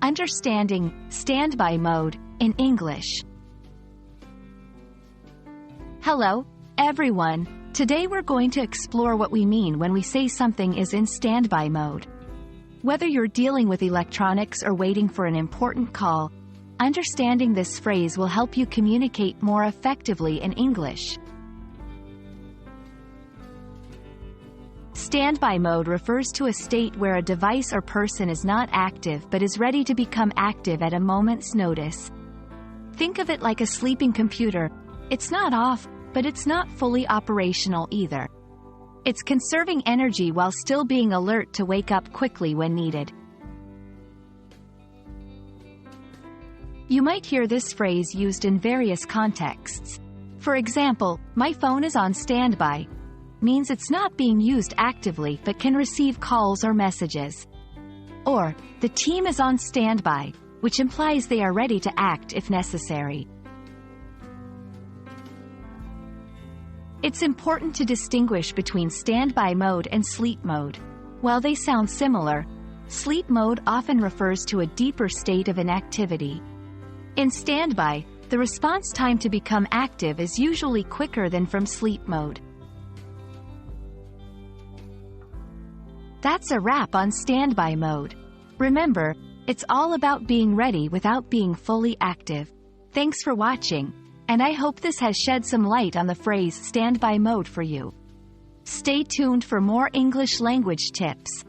Understanding standby mode in English. Hello, everyone. Today we're going to explore what we mean when we say something is in standby mode. Whether you're dealing with electronics or waiting for an important call, understanding this phrase will help you communicate more effectively in English. Standby mode refers to a state where a device or person is not active but is ready to become active at a moment's notice. Think of it like a sleeping computer. It's not off, but it's not fully operational either. It's conserving energy while still being alert to wake up quickly when needed. You might hear this phrase used in various contexts. For example, my phone is on standby means it's not being used actively but can receive calls or messages. Or, the team is on standby, which implies they are ready to act if necessary. It's important to distinguish between standby mode and sleep mode. While they sound similar, sleep mode often refers to a deeper state of inactivity. In standby, the response time to become active is usually quicker than from sleep mode. That's a wrap on standby mode. Remember, it's all about being ready without being fully active. Thanks for watching, and I hope this has shed some light on the phrase standby mode for you. Stay tuned for more English language tips.